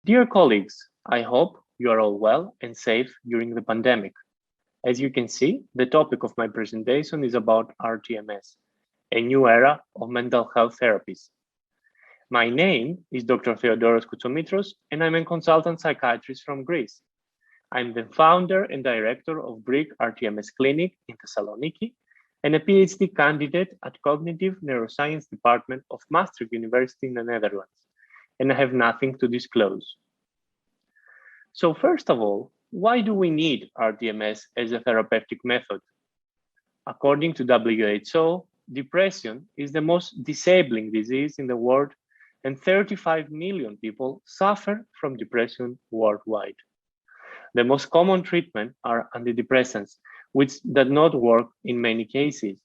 Dear colleagues, I hope you are all well and safe during the pandemic. As you can see, the topic of my presentation is about rTMS, a new era of mental health therapies. My name is Dr. Theodoros Koutsomitros, and I'm a consultant psychiatrist from Greece. I'm the founder and director of Greek rTMS Clinic in Thessaloniki and a PhD candidate at Cognitive Neuroscience Department of Maastricht University in the Netherlands, and I have nothing to disclose. So first of all, why do we need rTMS as a therapeutic method? According to WHO, depression is the most disabling disease in the world, and 35 million people suffer from depression worldwide. The most common treatment are antidepressants, which do not work in many cases.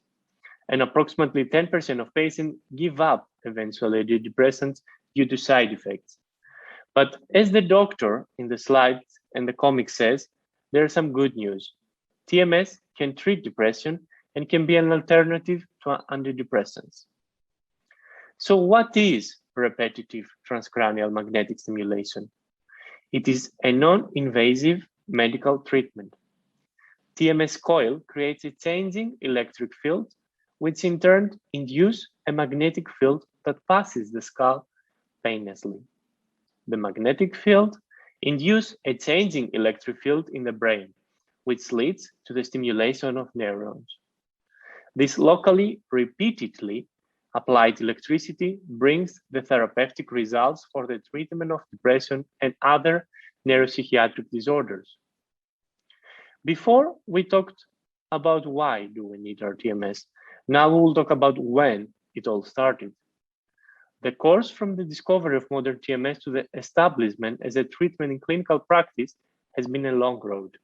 And approximately 10% of patients give up eventually the antidepressants due to side effects. But as the doctor in the slides and the comic says, there's some good news. TMS can treat depression and can be an alternative to antidepressants. So what is repetitive transcranial magnetic stimulation? It is a non-invasive medical treatment. TMS coil creates a changing electric field, which in turn induces a magnetic field that passes the skull painlessly. The magnetic field induces a changing electric field in the brain, which leads to the stimulation of neurons. This locally, repeatedly applied electricity brings the therapeutic results for the treatment of depression and other neuropsychiatric disorders. Before we talked about why do we need rTMS, now we will talk about when it all started. The course from the discovery of modern TMS to the establishment as a treatment in clinical practice has been a long road.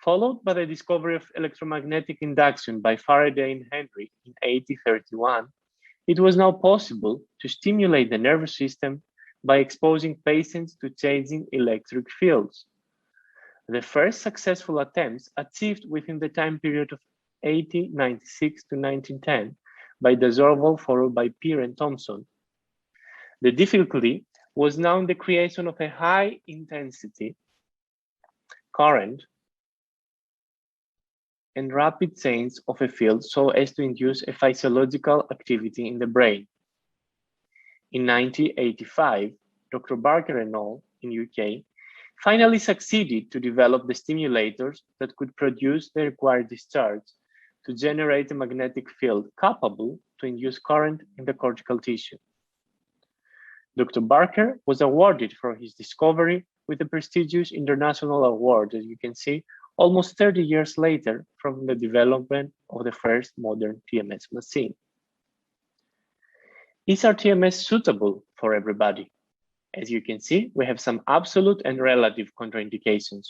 Followed by the discovery of electromagnetic induction by Faraday and Henry in 1831, it was now possible to stimulate the nervous system by exposing patients to changing electric fields. The first successful attempts achieved within the time period of 1896 to 1910 by Desorval, followed by Peer and Thomson. The difficulty was now in the creation of a high intensity current and rapid change of a field so as to induce a physiological activity in the brain. In 1985, Dr. Barker and al. In UK finally succeeded to develop the stimulators that could produce the required discharge to generate a magnetic field capable to induce current in the cortical tissue. Dr. Barker was awarded for his discovery with a prestigious international award, as you can see, almost 30 years later from the development of the first modern TMS machine. Is rTMS suitable for everybody? As you can see, we have some absolute and relative contraindications.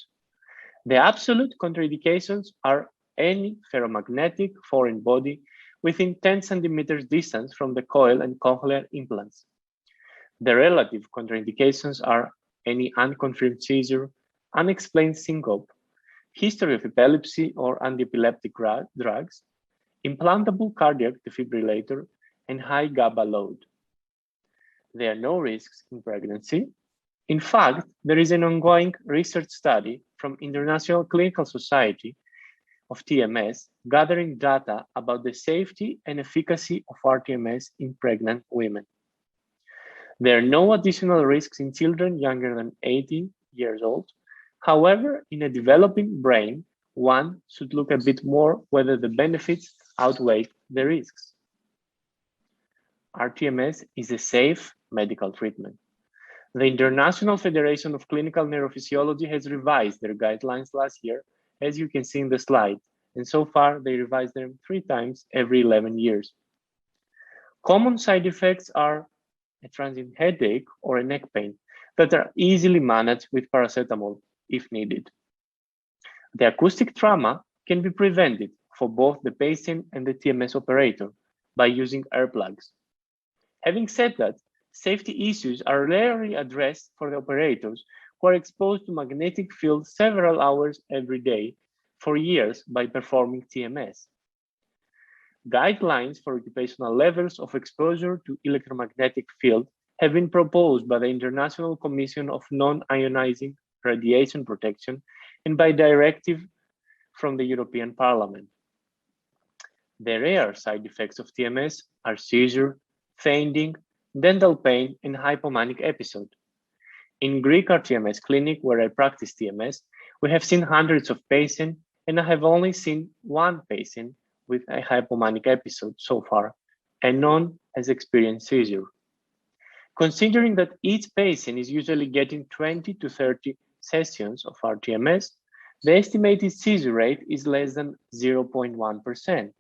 The absolute contraindications are any ferromagnetic foreign body within 10 centimeters distance from the coil and cochlear implants. The relative contraindications are any unconfirmed seizure, unexplained syncope, history of epilepsy or antiepileptic drugs, implantable cardiac defibrillator, and high GABA load. There are no risks in pregnancy. In fact, there is an ongoing research study from International Clinical Society of TMS gathering data about the safety and efficacy of rTMS in pregnant women. There are no additional risks in children younger than 18 years old. However, in a developing brain, one should look a bit more whether the benefits outweigh the risks. rTMS is a safe medical treatment. The International Federation of Clinical Neurophysiology has revised their guidelines last year, as you can see in the slide, and so far they revise them 3 times every 11 years. Common side effects are a transient headache or a neck pain that are easily managed with paracetamol if needed. The acoustic trauma can be prevented for both the patient and the TMS operator by using earplugs. Having said that, safety issues are rarely addressed for the operators who are exposed to magnetic fields several hours every day for years by performing TMS. Guidelines for occupational levels of exposure to electromagnetic field have been proposed by the International Commission of Non-Ionizing Radiation Protection and by directive from the European Parliament. The rare side effects of TMS are seizure, fainting, dental pain, and hypomanic episode. In Greek rTMS clinic, where I practice TMS, we have seen hundreds of patients, and I have only seen one patient with a hypomanic episode so far, and none has experienced seizure. Considering that each patient is usually getting 20 to 30 sessions of rTMS, the estimated seizure rate is less than 0.1%.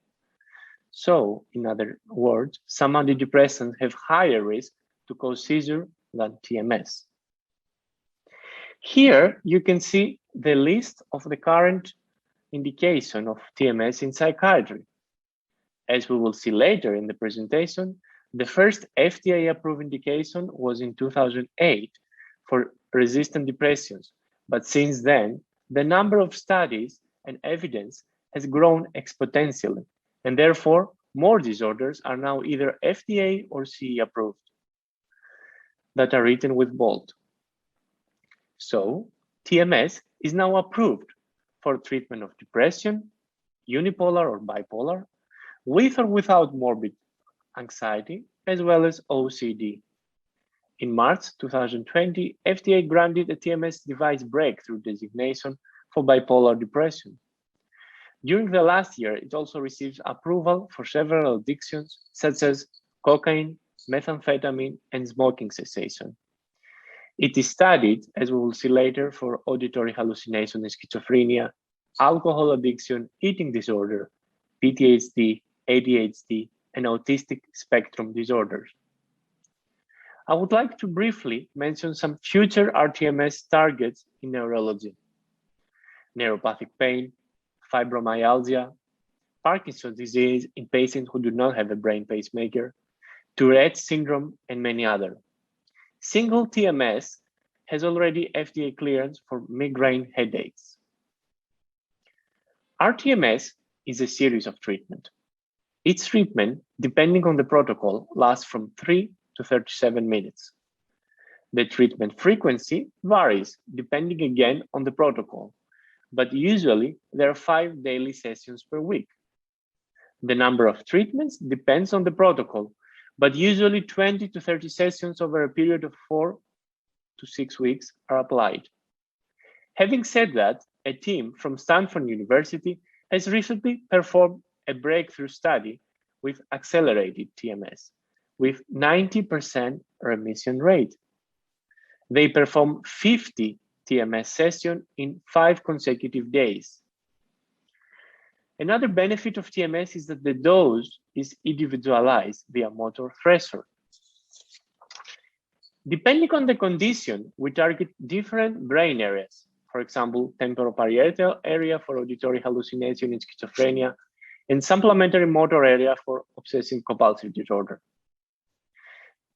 So, in other words, some antidepressants have higher risk to cause seizure than TMS. Here, you can see the list of the current indication of TMS in psychiatry. As we will see later in the presentation, the first FDA-approved indication was in 2008 for resistant depressions, but since then, the number of studies and evidence has grown exponentially, and therefore, more disorders are now either FDA or CE approved that are written with bold. So, TMS is now approved for treatment of depression, unipolar or bipolar, with or without morbid anxiety, as well as OCD. In March 2020, FDA granted a TMS device breakthrough designation for bipolar depression. During the last year, it also received approval for several addictions, such as cocaine, methamphetamine, and smoking cessation. It is studied, as we will see later, for auditory hallucination and schizophrenia, alcohol addiction, eating disorder, PTSD, ADHD, and autistic spectrum disorders. I would like to briefly mention some future rTMS targets in neurology: neuropathic pain, fibromyalgia, Parkinson's disease in patients who do not have a brain pacemaker, Tourette's syndrome, and many others. Single TMS has already FDA clearance for migraine headaches. rTMS is a series of treatment. Each treatment, depending on the protocol, lasts from 3 to 37 minutes. The treatment frequency varies depending again on the protocol, but usually there are 5 daily sessions per week. The number of treatments depends on the protocol, but usually 20 to 30 sessions over a period of 4 to 6 weeks are applied. Having said that, a team from Stanford University has recently performed a breakthrough study with accelerated TMS with 90% remission rate. They performed 50 TMS sessions in 5 consecutive days. Another benefit of TMS is that the dose is individualized via motor threshold. Depending on the condition, we target different brain areas. For example, temporoparietal area for auditory hallucination and schizophrenia, and supplementary motor area for obsessive compulsive disorder.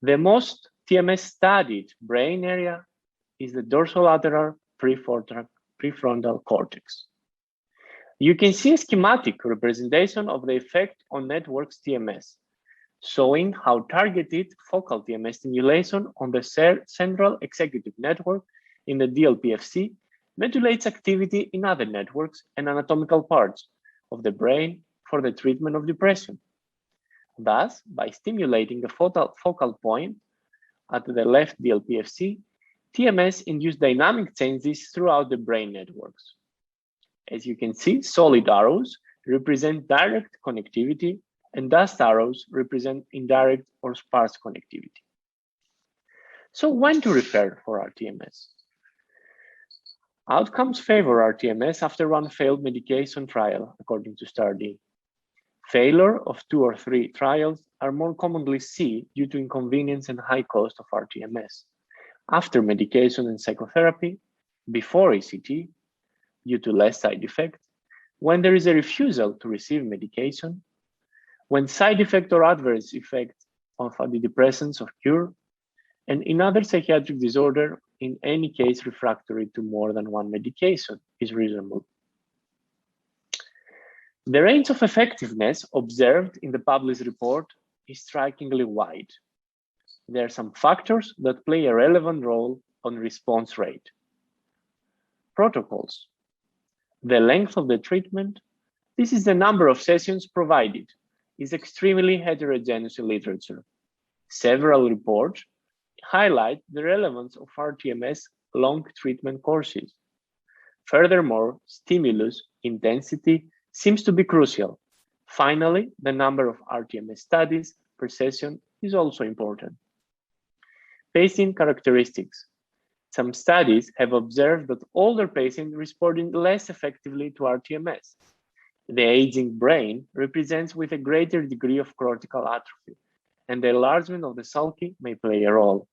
The most TMS studied brain area is the dorsolateral prefrontal cortex. You can see a schematic representation of the effect on networks TMS, showing how targeted focal TMS stimulation on the central executive network in the DLPFC modulates activity in other networks and anatomical parts of the brain for the treatment of depression. Thus, by stimulating a focal point at the left DLPFC, TMS induced dynamic changes throughout the brain networks. As you can see, solid arrows represent direct connectivity and dust arrows represent indirect or sparse connectivity. So when to refer for rTMS? Outcomes favor rTMS after one failed medication trial, according to STAR-D. Failure of 2 or 3 trials are more commonly seen due to inconvenience and high cost of rTMS. After medication and psychotherapy, before ECT, due to less side effects, when there is a refusal to receive medication, when side effect or adverse effect of antidepressants occur, and in other psychiatric disorder, in any case refractory to more than one medication is reasonable. The range of effectiveness observed in the published report is strikingly wide. There are some factors that play a relevant role on response rate. Protocols. The length of the treatment. This is the number of sessions provided. Is extremely heterogeneous in literature. Several reports highlight the relevance of rTMS long treatment courses. Furthermore, stimulus intensity seems to be crucial. Finally, the number of rTMS studies per session is also important. Patient characteristics. Some studies have observed that older patients responded less effectively to rTMS. The aging brain represents with a greater degree of cortical atrophy, and the enlargement of the sulci may play a role.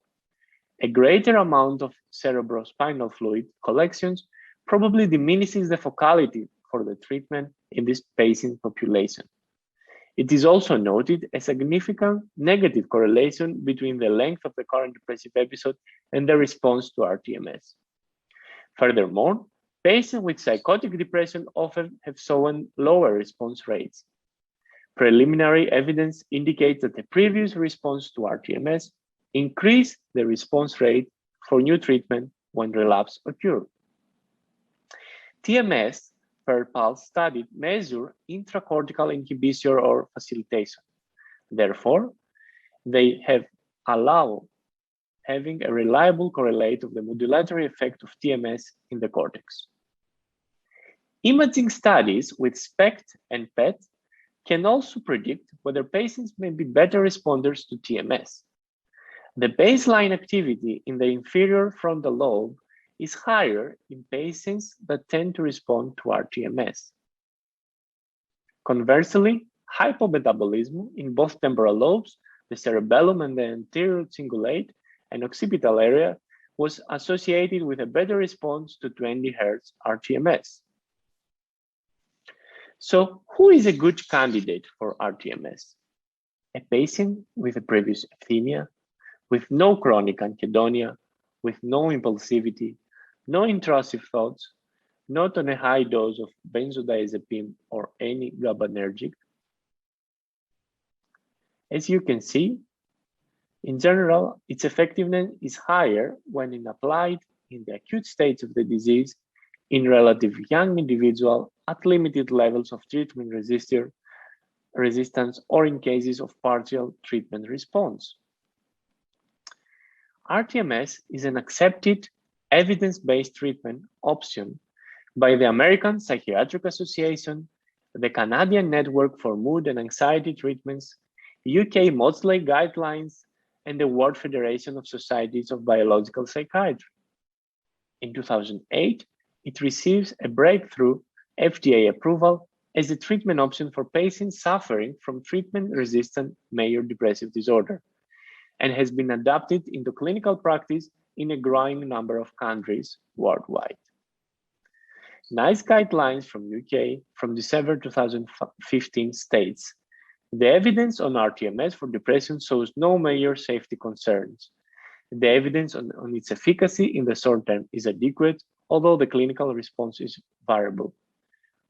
A greater amount of cerebrospinal fluid collections probably diminishes the focality for the treatment in this patient population. It is also noted a significant negative correlation between the length of the current depressive episode and the response to rTMS. Furthermore, patients with psychotic depression often have shown lower response rates. Preliminary evidence indicates that the previous response to rTMS increased the response rate for new treatment when relapse occurred. TMS per pulse study measure intracortical inhibition or facilitation. Therefore, they have allowed having a reliable correlate of the modulatory effect of TMS in the cortex. Imaging studies with SPECT and PET can also predict whether patients may be better responders to TMS. The baseline activity in the inferior frontal lobe is higher in patients that tend to respond to rTMS. Conversely, hypometabolism in both temporal lobes, the cerebellum and the anterior cingulate and occipital area, was associated with a better response to 20 Hz rTMS. So, who is a good candidate for rTMS? A patient with a previous asthenia, with no chronic anhedonia, with no impulsivity, no intrusive thoughts, not on a high dose of benzodiazepine or any GABAergic. As you can see, in general, its effectiveness is higher when applied in the acute stage of the disease in relatively young individuals at limited levels of treatment resistance or in cases of partial treatment response. rTMS is an accepted evidence-based treatment option by the American Psychiatric Association, the Canadian Network for Mood and Anxiety Treatments, UK Maudsley Guidelines, and the World Federation of Societies of Biological Psychiatry. In 2008, it receives a breakthrough FDA approval as a treatment option for patients suffering from treatment-resistant major depressive disorder, and has been adapted into clinical practice in a growing number of countries worldwide. NICE guidelines from UK from December 2015 states, the evidence on rTMS for depression shows no major safety concerns. The evidence on its efficacy in the short term is adequate, although the clinical response is variable.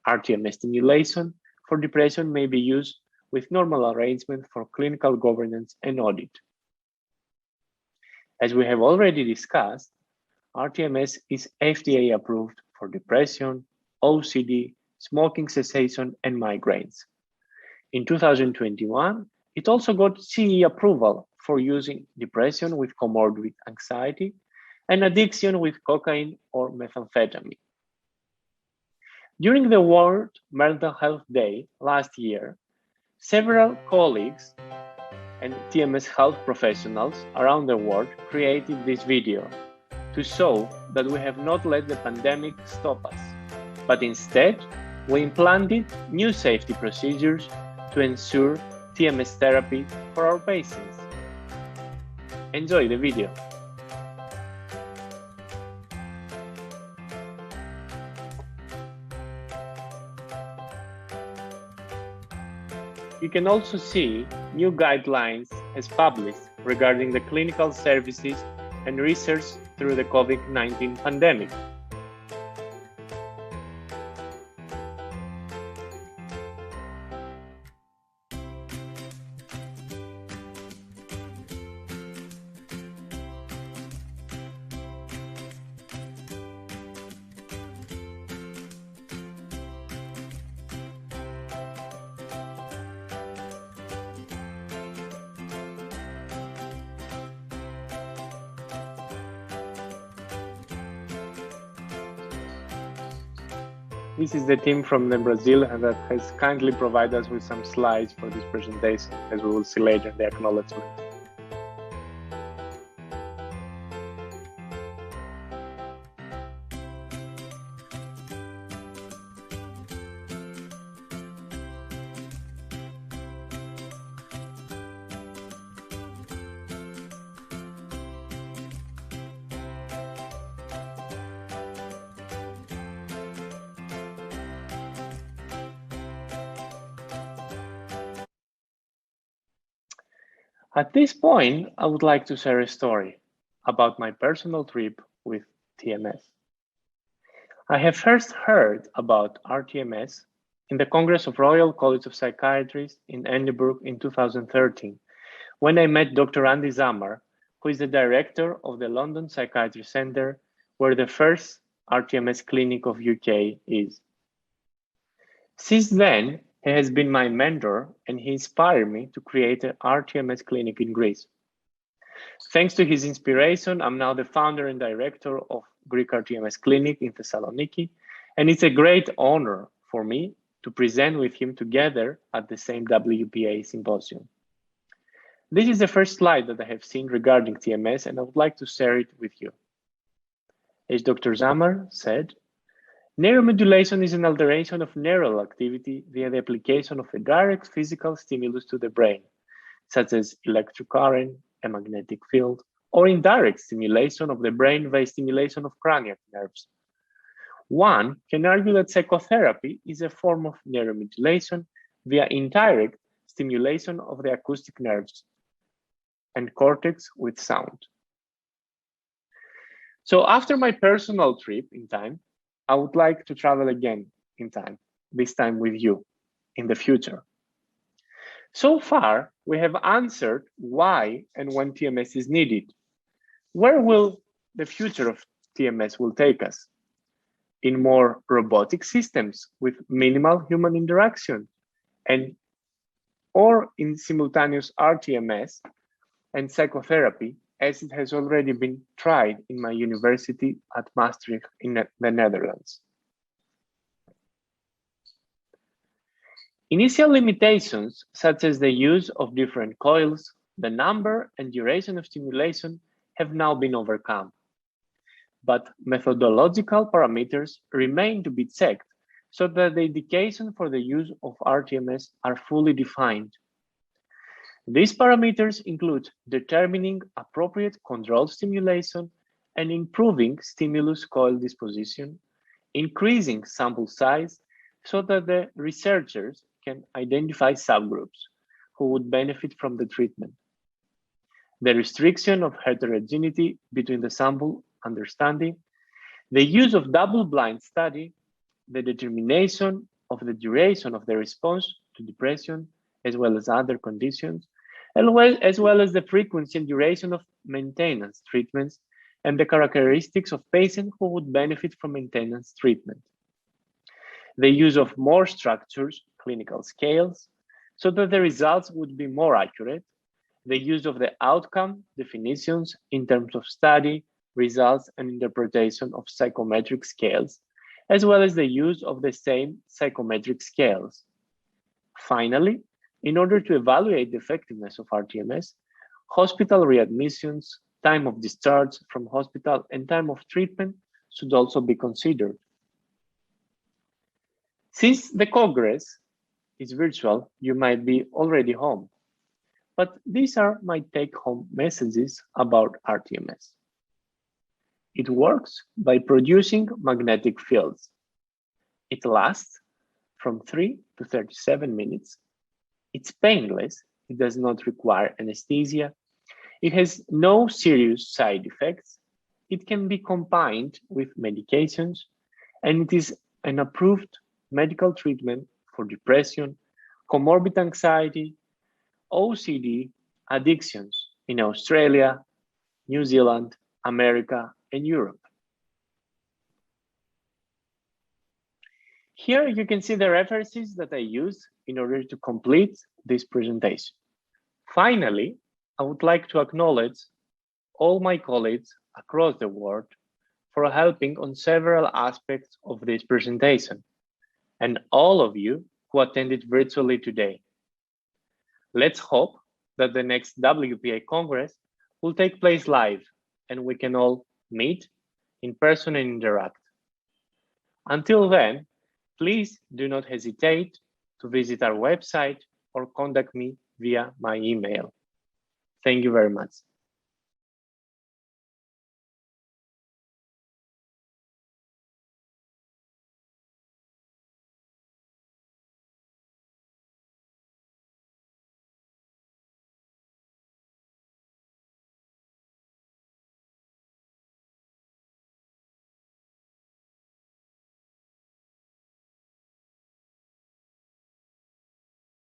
rTMS stimulation for depression may be used with normal arrangement for clinical governance and audit. As we have already discussed, rTMS is FDA approved for depression, OCD, smoking cessation, and migraines. In 2021, it also got CE approval for using depression with comorbid anxiety and addiction with cocaine or methamphetamine. During the World Mental Health Day last year, several colleagues and TMS health professionals around the world created this video to show that we have not let the pandemic stop us, but instead we implanted new safety procedures to ensure TMS therapy for our patients. Enjoy the video. You can also see new guidelines as published regarding the clinical services and research through the COVID-19 pandemic. This is the team from Brazil and that has kindly provided us with some slides for this presentation, as we will see later in the acknowledgement. At this point, I would like to share a story about my personal trip with TMS. I have first heard about rTMS in the Congress of Royal College of Psychiatrists in Edinburgh in 2013, when I met Dr. Andy Zamar, who is the director of the London Psychiatric Centre, where the first rTMS clinic of UK is. Since then, he has been my mentor and he inspired me to create an rTMS clinic in Greece. Thanks to his inspiration, I'm now the founder and director of Greek rTMS Clinic in Thessaloniki, and it's a great honor for me to present with him together at the same WPA symposium. This is the first slide that I have seen regarding TMS, and I would like to share it with you. As Dr. Zamar said, neuromodulation is an alteration of neural activity via the application of a direct physical stimulus to the brain, such as electric current, a magnetic field, or indirect stimulation of the brain via stimulation of cranial nerves. One can argue that psychotherapy is a form of neuromodulation via indirect stimulation of the acoustic nerves and cortex with sound. So after my personal trip in time, I would like to travel again in time, this time with you in the future. So far, we have answered why and when TMS is needed. Where will the future of TMS will take us? In more robotic systems with minimal human interaction, or in simultaneous rTMS and psychotherapy, as it has already been tried in my university at Maastricht in the Netherlands. Initial limitations, such as the use of different coils, the number and duration of stimulation, have now been overcome. But methodological parameters remain to be checked so that the indication for the use of rTMS are fully defined. These parameters include determining appropriate controlled stimulation and improving stimulus coil disposition, increasing sample size so that the researchers can identify subgroups who would benefit from the treatment, the restriction of heterogeneity between the sample understanding, the use of double-blind study, the determination of the duration of the response to depression, as well as other conditions, as well as the frequency and duration of maintenance treatments and the characteristics of patients who would benefit from maintenance treatment. The use of more structures, clinical scales, so that the results would be more accurate, the use of the outcome definitions in terms of study, results, and interpretation of psychometric scales, as well as the use of the same psychometric scales. Finally, in order to evaluate the effectiveness of rTMS, hospital readmissions, time of discharge from hospital, and time of treatment should also be considered. Since the Congress is virtual, you might be already home, but these are my take-home messages about rTMS. It works by producing magnetic fields. It lasts from 3 to 37 minutes. It's painless. It does not require anesthesia. It has no serious side effects. It can be combined with medications, and it is an approved medical treatment for depression, comorbid anxiety, OCD, addictions in Australia, New Zealand, America, and Europe. Here you can see the references that I use in order to complete this presentation. Finally, I would like to acknowledge all my colleagues across the world for helping on several aspects of this presentation, and all of you who attended virtually today. Let's hope that the next WPA Congress will take place live and we can all meet in person and interact. Until then, please do not hesitate to visit our website or contact me via my email. Thank you very much.